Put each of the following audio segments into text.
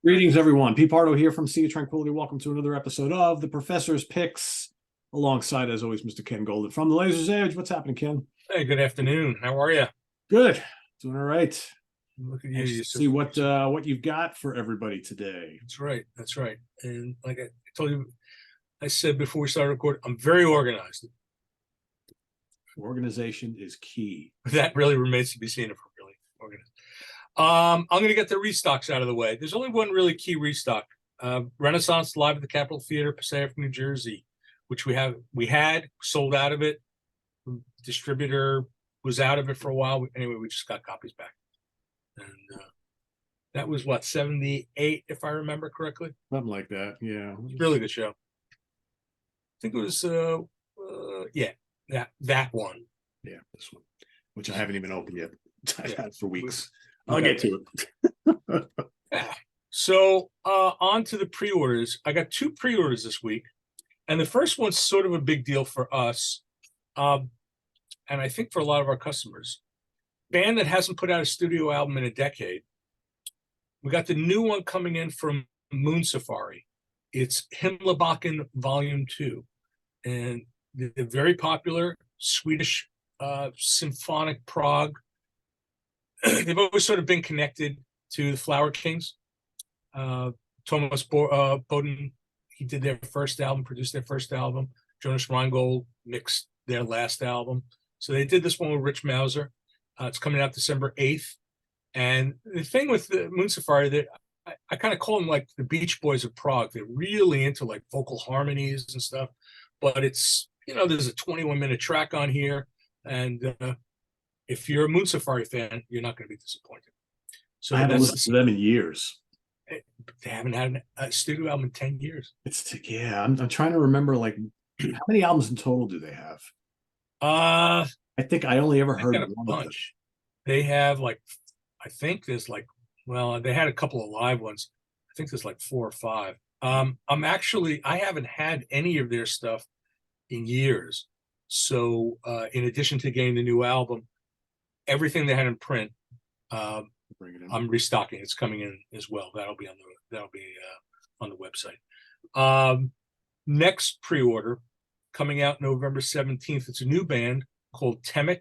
Greetings, everyone. Pete Pardo here from Sea of Tranquility. Welcome to another episode of The Professor's Picks, alongside, as always, Mr. Ken Golden from the Laser's Edge. What's happening, Ken? Hey, good afternoon. How are you? Good. Doing all right. Look at Anxious you. to see what you've got for everybody today. That's right. That's right. And like I told you, I said before we started recording, I'm very organized. Organization is key. That really remains to be seen if we're really organized. I'm going to get the restocks out of the way. There's only one really key restock. Renaissance live at the Capitol Theater, Passaic, New Jersey, which we had sold out of it. Distributor was out of it for a while. Anyway, we just got copies back. And that was what, 78, if I remember correctly. Something like that. Yeah. Really good show. I think it was that one. Yeah, this one, which I haven't even opened yet. I've had for weeks. Okay. I'll get to it. Yeah. So on to the pre-orders. I got 2 pre-orders this week, and the first one's sort of a big deal for us, and I think for a lot of our customers. Band that hasn't put out a studio album in a decade. We got the new one coming in from Moon Safari. It's Himlabaken Volume 2, and they're very popular Swedish symphonic prog. They've always sort of been connected to the Flower Kings. Thomas Boden, he did their first album, produced their first album. Jonas Rheingold mixed their last album. So they did this one with Rich Mauser. It's coming out December 8th. And the thing with the Moon Safari, that I kind of call them like the Beach Boys of Prague. They're really into like vocal harmonies and stuff. But it's, there's a 21-minute track on here. And if you're a Moon Safari fan, you're not going to be disappointed. So I haven't listened to them in years. They haven't had a studio album in 10 years. I'm trying to remember, like, how many albums in total do they have? I think I only ever heard one of them. They have I think there's they had a couple of live ones. I think there's 4 or 5. I haven't had any of their stuff in years. So in addition to getting the new album, everything they had in print, I'm restocking. It's coming in as well. That'll be on the website. Next pre-order coming out November 17th. It's a new band called Temek,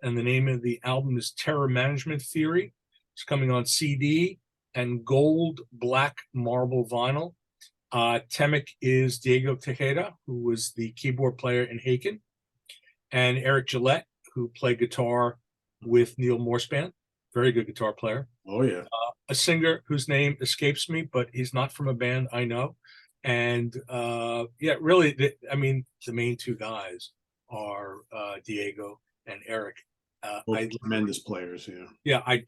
and the name of the album is Terror Management Theory. It's coming on CD and gold black marble vinyl. Temek is Diego Tejeda, who was the keyboard player in Haken, and Eric Gillette, who played guitar with Neil Morse Band. Very good guitar player. Oh, yeah. A singer whose name escapes me, but he's not from a band I know. And really, the main 2 guys are Diego and Eric. Tremendous players, yeah. Yeah, I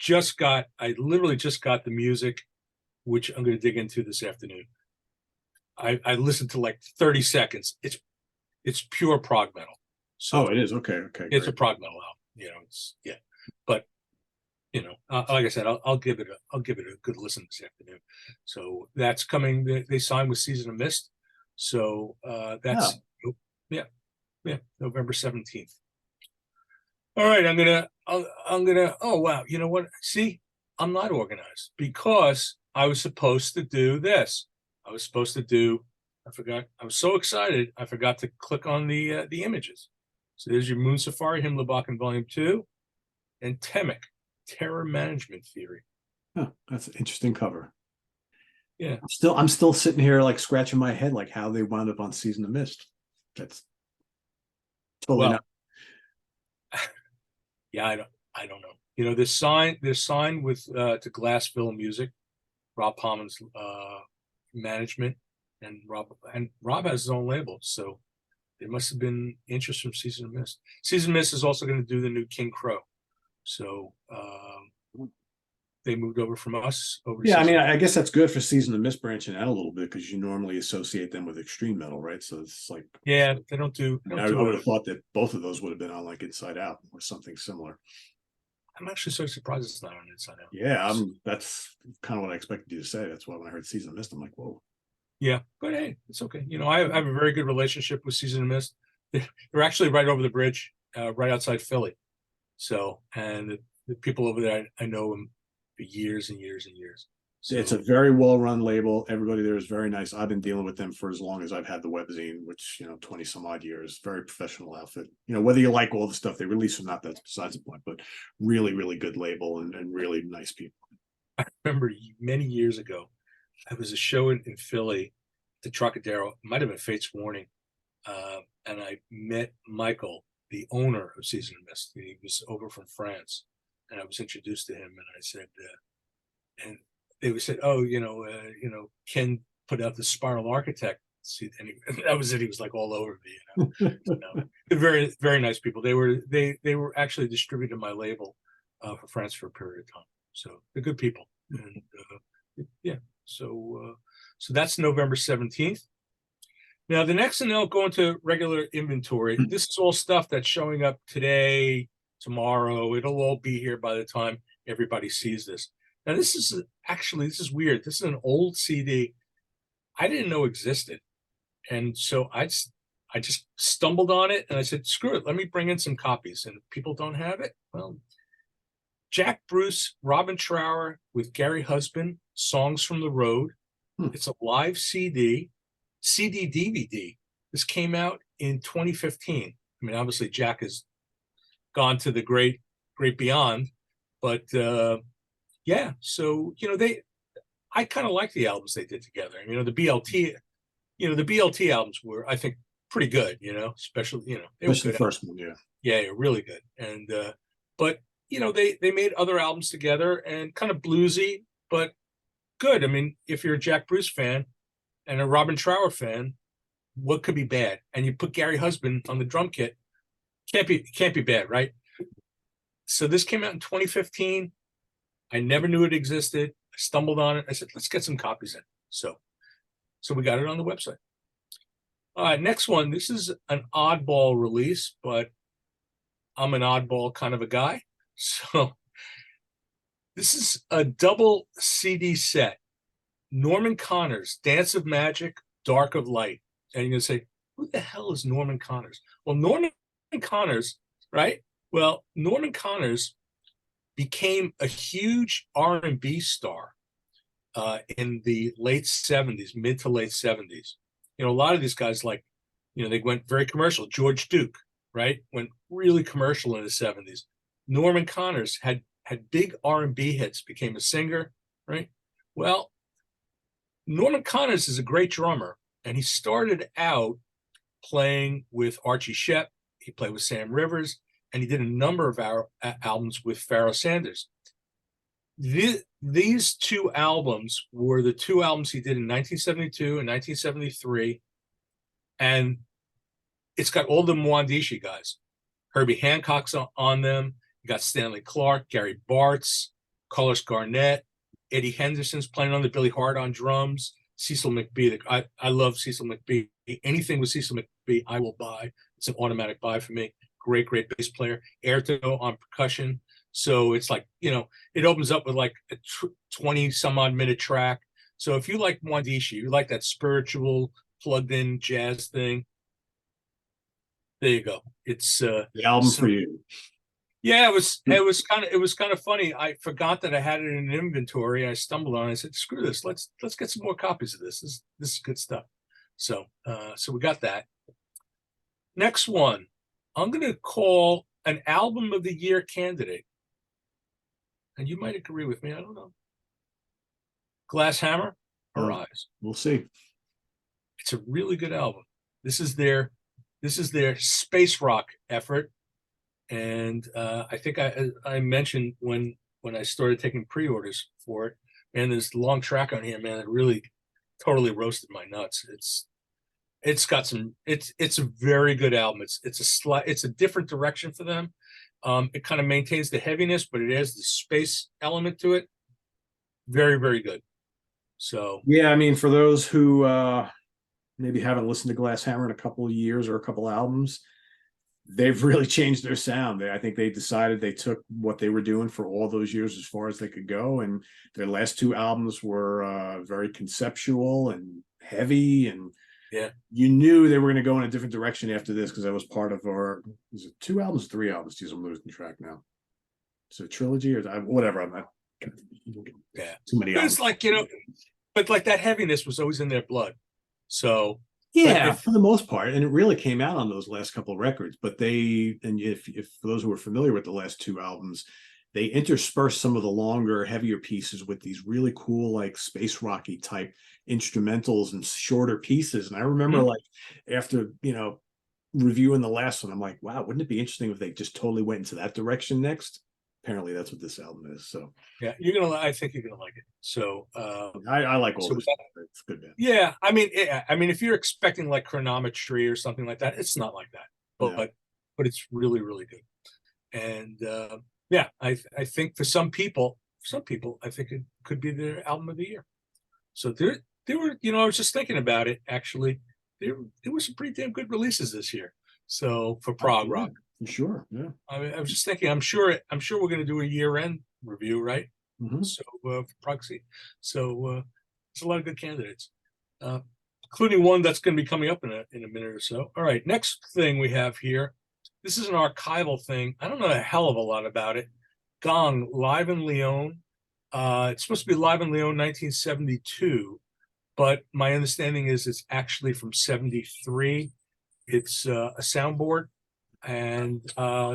literally just got the music, which I'm going to dig into this afternoon. I listened to 30 seconds. It's pure prog metal. So it is. Okay. It's great. a prog metal album. But like I said, I'll give it a good listen this afternoon. So that's coming. They signed with Season of Mist. So that's November 17th. All right, I'm gonna. Oh wow, you know what? See, I'm not organized because I was supposed to do this. I forgot. I was so excited, I forgot to click on the images. So there's your Moon Safari, Himlabaken Volume 2, and Temek, Terror Management Theory. Huh, that's an interesting cover. Yeah. I'm still sitting here scratching my head, how they wound up on Season of Mist. That's totally not. Yeah, I don't know. They're signed with to Glassville Music, Rob Palman's management, and Rob has his own label, so there must have been interest from Season of Mist. Season of Mist is also going to do the new King Crow, so they moved over from us over. Yeah, I guess that's good for Season of Mist branching out a little bit, because you normally associate them with extreme metal, right? So it's they don't do. I would have thought that both of those would have been on Inside Out or something similar. I'm actually so surprised it's not on Inside Out. Yeah, that's kind of what I expected you to say. That's why when I heard Season of Mist, I'm like, whoa. Yeah, but hey, it's okay. I have a very good relationship with Season of Mist. They're actually right over the bridge, right outside Philly. So, and the people over there, I know them for years and years and years. So It's a very well-run label. Everybody there is very nice. I've been dealing with them for as long as I've had the webzine, which, 20 some odd years. Very professional outfit. Whether you like all the stuff they release or not, that's besides the point. But really, really good label and really nice people. I remember many years ago, I was a show in Philly, the Trocadero. It might have been Fates Warning, and I met Michael, the owner of Season and Mist. He was over from France, and I was introduced to him, and I said, and they said, "Oh, Ken put out the Spiral Architect." And that was it. He was like all over me. They're very, very nice people. They were actually distributing my label for France for a period of time. So they're good people, and yeah. So that's November 17th. Now the next, and I'll go into regular inventory. This is all stuff that's showing up today, tomorrow. It'll all be here by the time everybody sees this. Now this is weird. This is an old CD I didn't know existed, and so I just stumbled on it, and I said, "Screw it, let me bring in some copies." And if people don't have it, well, Jack Bruce, Robin Trower with Gary Husband, Songs from the Road. It's a live CD DVD. This came out in 2015. I mean, obviously Jack has gone to the great beyond, but yeah. So I kind of like the albums they did together. The BLT albums were, I think, pretty good. Especially they were good. The first one, yeah. Yeah, really good. And but they made other albums together and kind of bluesy, but good. I mean, if you're a Jack Bruce fan and a Robin Trower fan, what could be bad? And you put Gary Husband on the drum kit, can't be bad, right? So this came out in 2015. I never knew it existed. I stumbled on it. I said, let's get some copies in. So we got it on the website. Next one. This is an oddball release, but I'm an oddball kind of a guy. So this is a double CD set. Norman Connors, Dance of Magic, Dark of Light. And you're going to say, who the hell is Norman Connors? Well, Norman Connors, right? Well, Norman Connors became a huge R&B star in the late 70s, mid to late 70s. A lot of these guys, they went very commercial. George Duke, right? Went really commercial in the 70s. Norman Connors had big R&B hits, became a singer, right? Well, Norman Connors is a great drummer, and he started out playing with Archie Shepp. He played with Sam Rivers, and he did a number of albums with Pharoah Sanders. These two albums were the two albums he did in 1972 and 1973, and it's got all the Mwandishi guys. Herbie Hancock's on them. You got Stanley Clarke, Gary Bartz, Carlos Garnett, Eddie Henderson's playing on the Billy Hart on drums, Cecil McBee. I love Cecil McBee. Anything with Cecil McBee, I will buy. It's an automatic buy for me. Great bass player. Airto on percussion. So it's like, it opens up with like a 20 some odd minute track. So if you like Mwandishi, you like that spiritual plugged in jazz thing, there you go. It's the album for you. Yeah, it was kind of funny. I forgot that I had it in inventory. I stumbled on it. I said, "Screw this. Let's get some more copies of this. This is good stuff." So we got that. Next one, I'm going to call an album of the year candidate, and you might agree with me. I don't know. Glass Hammer, Arise. We'll see. It's a really good album. This is their space rock effort. And I think I mentioned when I started taking pre-orders for it, and there's a long track on here, man, it really totally roasted my nuts. It's a very good album. It's a different direction for them. It kind of maintains the heaviness, but it has the space element to it. Very, very good. So yeah, I mean, for those who maybe haven't listened to Glass Hammer in a couple of years or a couple albums, they've really changed their sound. I think they decided they took what they were doing for all those years as far as they could go, and their last two albums were very conceptual and heavy, and yeah, you knew they were going to go in a different direction after this, because that was part of was it 2 albums, 3 albums? Geez, I'm losing track now. So trilogy or whatever. I'm not. Yeah. Too many But albums. it's like, but like that heaviness was always in their blood. So, Yeah, for the most part, and it really came out on those last couple of records. But if for those who are familiar with the last two albums, they interspersed some of the longer, heavier pieces with these really cool, like space rocky type instrumentals and shorter pieces. And I remember, like, after reviewing the last one, I'm like, wow, wouldn't it be interesting if they just totally went into that direction next? Apparently, that's what this album is. So yeah, I think you're gonna like it. So, I like all so this. It's good, man. yeah, I mean, if you're expecting like chronometry or something like that, it's not like that, Yeah. but it's really, really good. And yeah, I think for some people, I think it could be their album of the year. So there were, I was just thinking about it actually. There were some pretty damn good releases this year. So for prog rock, for sure. Yeah. I was just thinking, I'm sure we're going to do a year-end review, right? Mm-hmm. So for proxy, so there's a lot of good candidates, including one that's going to be coming up in a minute or so. All right, next thing we have here. This is an archival thing. I don't know a hell of a lot about it. Gong live in Lyon. It's supposed to be live in Lyon 1972, but my understanding is it's actually from 73. It's a soundboard, and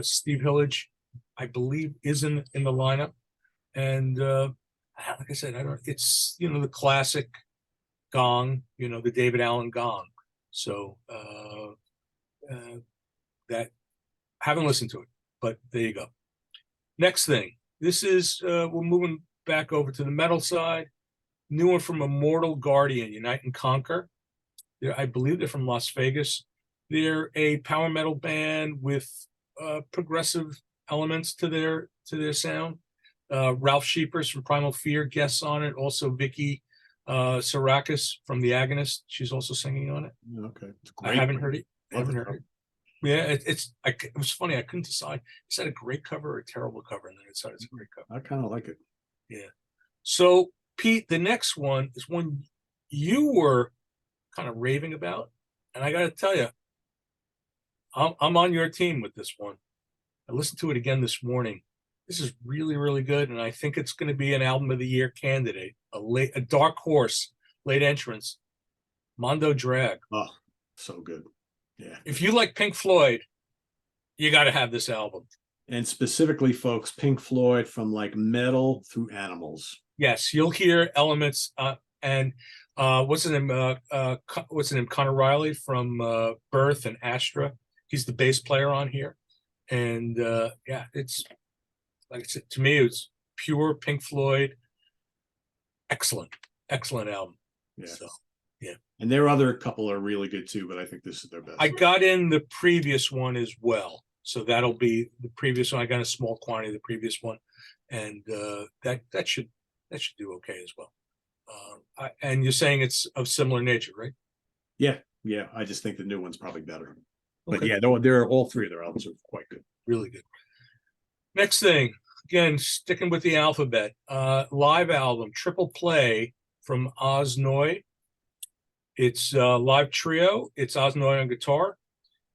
Steve Hillage, I believe, is in the lineup. And like I said, I don't. It's the classic Gong, the David Allen Gong. So that haven't listened to it, but there you go. Next thing, this is we're moving back over to the metal side. New one from Immortal Guardian, Unite and Conquer. I believe they're from Las Vegas. They're a power metal band with progressive elements to their sound. Ralph Sheepers from Primal Fear guests on it. Also Vicky Sarakis from The Agonist. She's also singing on it. Okay. I haven't heard it. Yeah, it was funny. I couldn't decide. Is that a great cover or a terrible cover? And then it decided it's a great cover. I kind of like it. Yeah. So Pete, the next one is one you were kind of raving about, and I got to tell you, I'm on your team with this one. I listened to it again this morning. This is really, really good, and I think it's going to be an album of the year candidate, a dark horse, late entrance, Mondo Drag. Oh, so good. Yeah. If you like Pink Floyd, you got to have this album. And specifically, folks, Pink Floyd, from like metal through animals. Yes, you'll hear elements. And what's his name? Connor Riley from Birth and Astra. He's the bass player on here. And yeah, it's like I said, to me, it's pure Pink Floyd. Excellent album. Yeah. So, yeah. And their other couple are really good too, but I think this is their best. I got in the previous one as well. So that'll be the previous one. I got a small quantity of the previous one. And that should do okay as well. And you're saying it's of similar nature, right? Yeah. I just think the new one's probably better. Okay. But yeah, they're all three of their albums are quite good. Really good. Next thing, again, sticking with the alphabet, live album, Triple Play from Oz Noy. It's a live trio. It's Oz Noy on guitar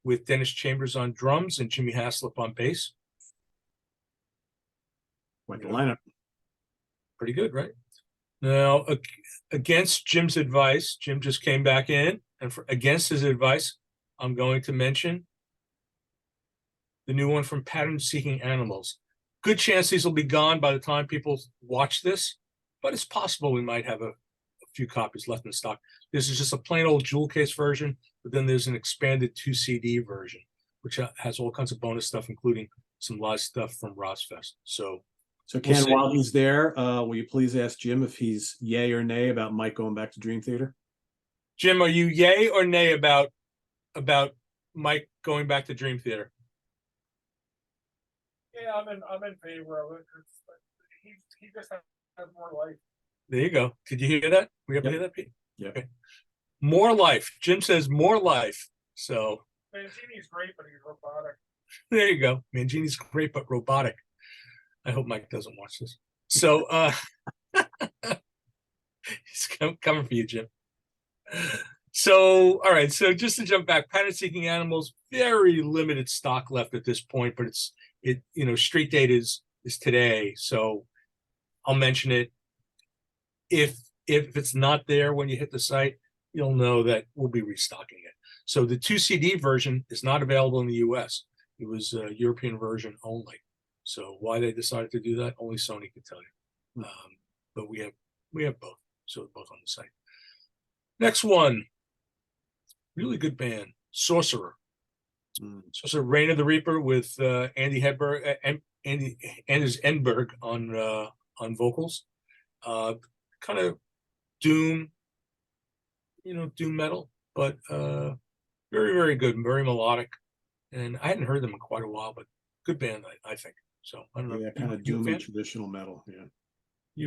with Dennis Chambers on drums and Jimmy Haslip on bass. Quite the lineup. Pretty good, right? Now, against Jim's advice, Jim just came back in, and against his advice, I'm going to mention the new one from Pattern Seeking Animals. Good chance these will be gone by the time people watch this, but it's possible we might have a few copies left in stock. This is just a plain old jewel case version, but then there's an expanded 2 CD version, which has all kinds of bonus stuff, including some live stuff from Rosfest. So Ken, while he's there, will you please ask Jim if he's yay or nay about Mike going back to Dream Theater? Jim, are you yay or nay about Mike going back to Dream Theater? Yeah, I'm in favor of it. He just has more life. There you go. Did you hear that? We have to hear that, Pete? Yeah. Okay. More life. Jim says more life. So Mangini's great, but he's robotic. there you go. Mangini's great, but robotic. I hope Mike doesn't watch this. So he's coming for you, Jim. So, all right. So just to jump back, Pattern Seeking Animals, very limited stock left at this point, but street date is today. So I'll mention it. If it's not there when you hit the site, you'll know that we'll be restocking it. So the 2 CD version is not available in the US. It was a European version only. So why they decided to do that, only Sony can tell you. But we have both. So both on the site. Next one, really good band, Sorcerer. Sorcerer, Reign of the Reaper with Andy Hedberg and Anders Enberg on vocals. Kind of doom, doom metal, but very, very good, very melodic. And I hadn't heard them in quite a while, but good band, I think. So I don't know. Yeah, kind of doomy traditional metal. Yeah.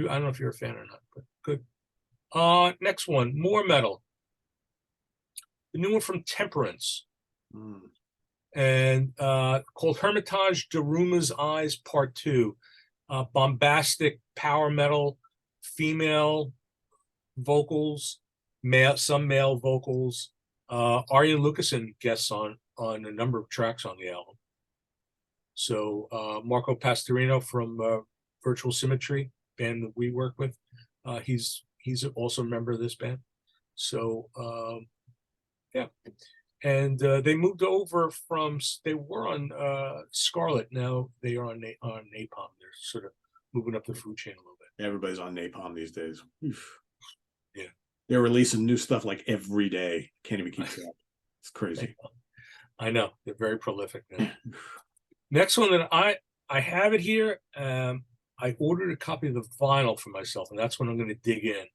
I don't know if you're a fan or not, but good. Next one, more metal. The new one from Temperance. And called Hermitage Daruma's Eyes Part 2. Bombastic power metal, female vocals, some male vocals. Arjen Lucassen guests on a number of tracks on the album. So Marco Pastorino from Virtual Symmetry, band that we work with, he's also a member of this band. So yeah, and they moved over they were on Scarlet, now they are on Napalm. They're sort of moving up the food chain a little bit. Everybody's on Napalm these days. Yeah, they're releasing new stuff like every day. Can't even keep track. It's crazy. I know, they're very prolific now. Next one that I have it here. I ordered a copy of the vinyl for myself, and that's when I'm going to dig in.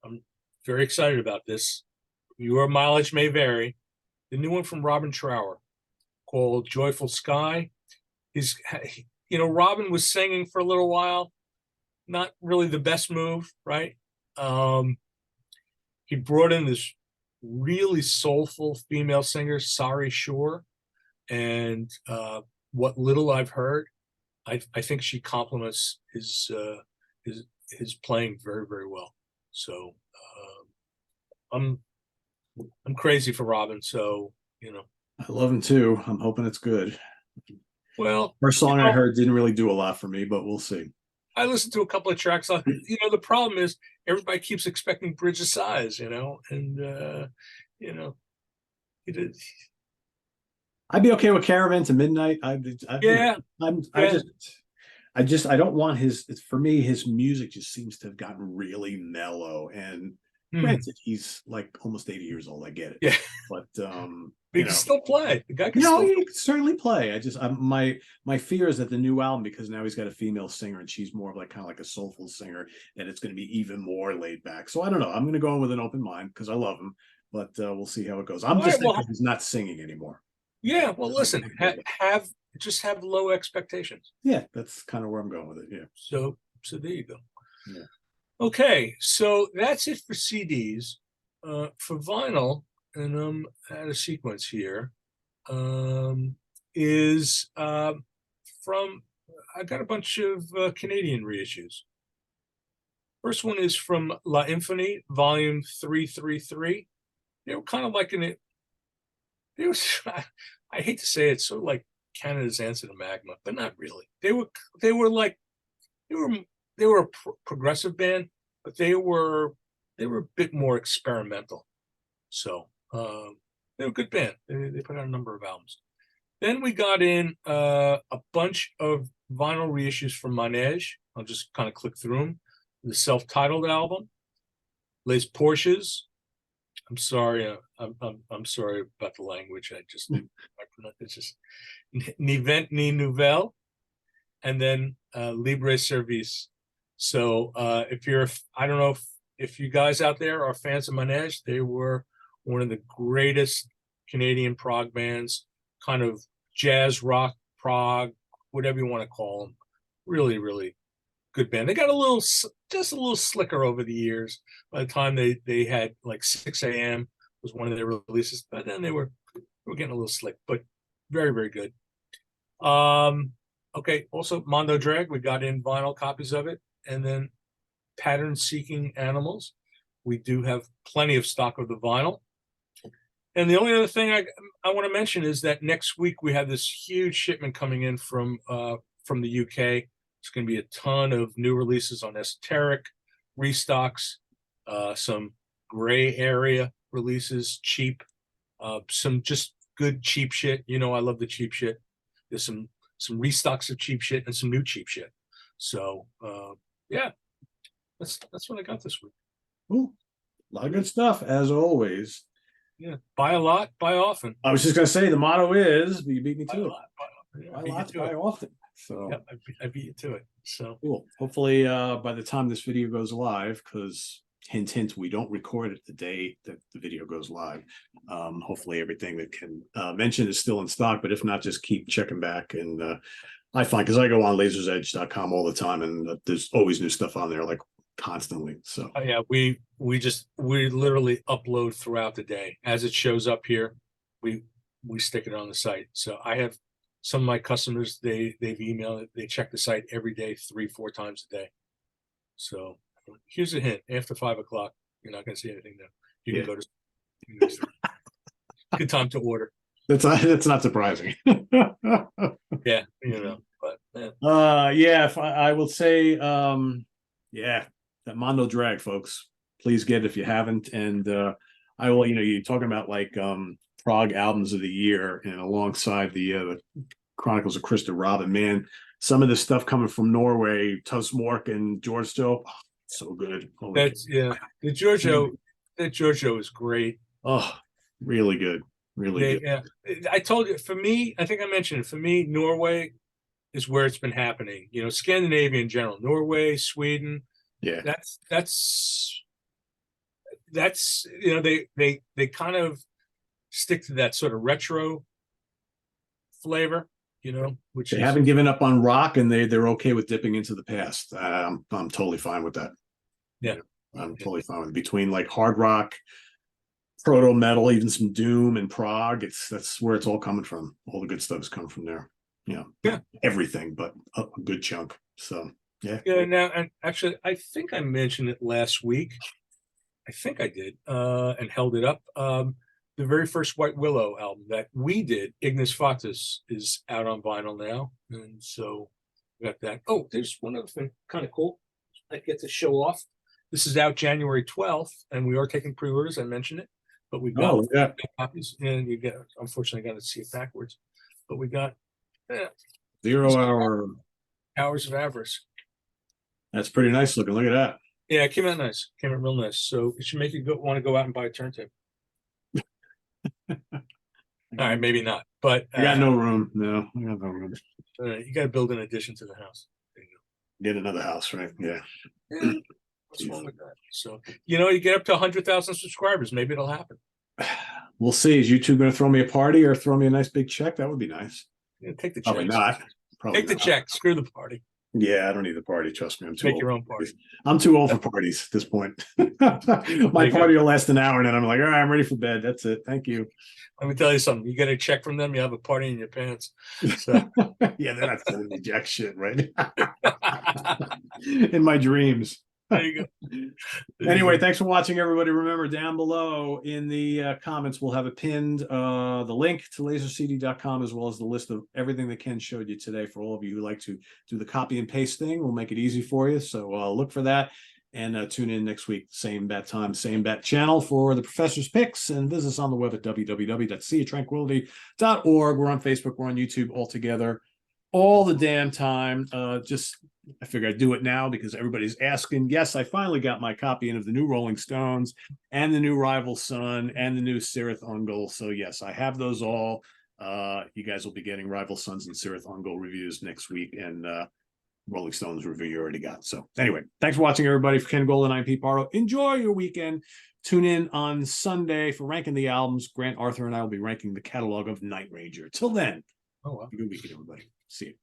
I'm very excited about this. Your mileage may vary. The new one from Robin Trower called Joyful Sky. Robin was singing for a little while. Not really the best move, right? He brought in this really soulful female singer, Sari Shore, and what little I've heard, I think she complements his playing very, very well. So I'm crazy for Robin. So I love him too. I'm hoping it's good. Well, her song I heard didn't really do a lot for me, but we'll see. I listened to a couple of tracks. The problem is everybody keeps expecting Bridge of Sighs, and it is. I'd be okay with Caravan to Midnight. I don't want for me, his music just seems to have gotten really mellow. And granted, he's like almost 80 years old. I get it. Yeah. But he can still play. The guy can he can certainly play. My fear is that the new album, because now he's got a female singer and she's more of kind of like a soulful singer, and it's going to be even more laid back. So I don't know. I'm going to go in with an open mind because I love him, but we'll see how it goes. I'm just thinking he's not singing anymore. Yeah, well, listen, have low expectations. Yeah, that's kind of where I'm going with it. Yeah. So there you go. Yeah. Okay, so that's it for CDs. For vinyl, and I'm at a sequence here. Is from I got a bunch of Canadian reissues. First one is from La Infonie, Volume 333. They were kind of like I hate to say it, sort of like Canada's answer to Magma, but not really. They were a progressive band, but they were a bit more experimental. So they were a good band. They put out a number of albums. Then we got in a bunch of vinyl reissues from Manège. I'll just kind of click through them. The self-titled album, Les Porsches. I'm sorry. I'm sorry about the language. It's just Ni Vent Ni Nouvelle, and then Libre Service. So I don't know if you guys out there are fans of Manège. They were one of the greatest Canadian prog bands, kind of jazz rock prog, whatever you want to call them. Really, really good band. They got just a little slicker over the years. By the time they had like 6 a.m. was one of their releases, but then they were getting a little slick, but very, very good. Okay, also Mondo Drag, we got in vinyl copies of it, and then Pattern Seeking Animals. We do have plenty of stock of the vinyl. And the only other thing I want to mention is that next week we have this huge shipment coming in from the UK It's going to be a ton of new releases on esoteric, restocks, some gray area releases, cheap, some just good cheap shit. You know, I love the cheap shit. There's some restocks of cheap shit and some new cheap shit. So yeah, that's what I got this week. Ooh, a lot of good stuff as always. Yeah, buy a lot, buy often. I was just gonna say the motto is you beat me Buy to a it. lot, buy often. Yeah, Buy beat you lots, to buy it. often. So Yep, I beat you to it. So cool. Hopefully by the time this video goes live, because hint hint, we don't record it the day that the video goes live. Hopefully everything that can mention is still in stock, but if not, just keep checking back. And I find, because I go on lasersedge.com all the time, and there's always new stuff on there, like constantly. So yeah, we literally upload throughout the day as it shows up here. We stick it on the site. So I have some of my customers, they've emailed it, they check the site every day, 3-4 times a day. So here's a hint: after 5 o'clock, you're not going to see anything there. You can go to good time to order. that's not surprising. Yeah, you know, but yeah, if I will say yeah, that Mondo Drag, folks, please get it if you haven't. And I will, you're talking about like prog albums of the year, and alongside the Chronicles of Krista Robin, man, some of the stuff coming from Norway, Tuss Mork and George Stowe, so good. that's the Giorgio is great. Oh, really good. Really good. Yeah, I told you, for me, I think I mentioned it. For me, Norway is where it's been happening. You know, Scandinavia in general, Norway, Sweden. Yeah. That's you know, they kind of stick to that sort of retro flavor, you know, which They haven't given up on rock, and they're okay with dipping into the past. I'm totally fine with that. Yeah. I'm totally fine with it. Between like hard rock, proto metal, even some doom and prog. That's where it's all coming from. All the good stuff's come from there. Yeah. Everything, but a good chunk. So yeah. Yeah. Now, and actually, I think I mentioned it last week. I think I did, and held it up. The very first White Willow album that we did, Ignis Fatuus, is out on vinyl now, and so we got that. Oh, there's one other thing, kind of cool. I get to show off. This is out January 12th, and we are taking pre-orders. I mentioned it, but we got copies, and you get. Unfortunately, I got to see it backwards, but we got 0 Hour. Hours of Avarice. That's pretty nice looking. Look at that. Yeah, it came out nice. Came out real nice. So it should make you want to go out and buy a turntable. All right, maybe not, but I got no room. No, I got no room. You got to build an addition to the house. There you Get another house, right? Yeah. go. What's wrong with that? So you get up to 100,000 subscribers, maybe it'll happen. We'll see. Is YouTube going to throw me a party or throw me a nice big check? That would be nice. Yeah, take the check. Probably not. Probably Take the not. check. Screw the party. Yeah, I don't need the party. Trust me, I'm too Make old. your own party. I'm too old for parties at this point. My party will last an hour, and then I'm like, all right, I'm ready for bed. That's it. Thank you. Let me tell you something. You get a check from them, you have a party in your pants. So Yeah, they're not sending me jack shit, right? In my dreams. there you go. Anyway, thanks for watching, everybody. Remember, down below in the comments, we'll have it pinned, the link to lasercd.com, as well as the list of everything that Ken showed you today. For all of you who like to do the copy and paste thing, we'll make it easy for you. So look for that, and tune in next week, same bat time, same bat channel, for the professor's picks, and visit us on the web at www.seatranquility.org. We're on Facebook, we're on YouTube, all together all the damn time. I figure I'd do it now because everybody's asking. Yes, I finally got my copy in of the new Rolling Stones and the new Rival Sun and the new Sirith Ungol. So yes, I have those all. You guys will be getting Rival Sons and Sirith Ungol reviews next week, and Rolling Stones review you already got. So anyway, thanks for watching, everybody. For Ken Golden, I'm Pete Pardo. Enjoy your weekend. Tune in on Sunday for ranking the albums. Grant Arthur and I will be ranking the catalog of Night Ranger. Till then, Oh, wow. have a good weekend, everybody. See you.